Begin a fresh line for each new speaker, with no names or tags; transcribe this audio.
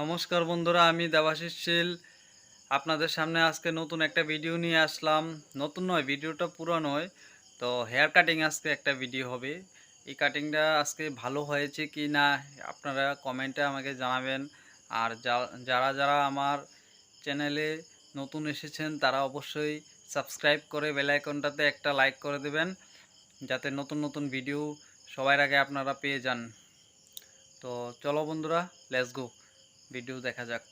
নমস্কার বন্ধুরা, আমি দেবাশিস শীল আপনাদের সামনে আজকে নতুন একটা ভিডিও নিয়ে আসলাম। নতুন নয়, ভিডিওটা পুরনোই। তো হেয়ার কাটিং আজকে একটা ভিডিও হবে। এই কাটিংটা আজকে ভালো হয়েছে কি না আপনারা কমেন্টে আমাকে জানাবেন। আর যারা যারা আমার চ্যানেলে নতুন এসেছেন তারা অবশ্যই সাবস্ক্রাইব করে বেল আইকনটাতে একটা লাইক করে দেবেন, যাতে নতুন নতুন ভিডিও সবার আগে আপনারা পেয়ে যান। তো চলো বন্ধুরা, লেটস গো, ভিডিও দেখা যাক।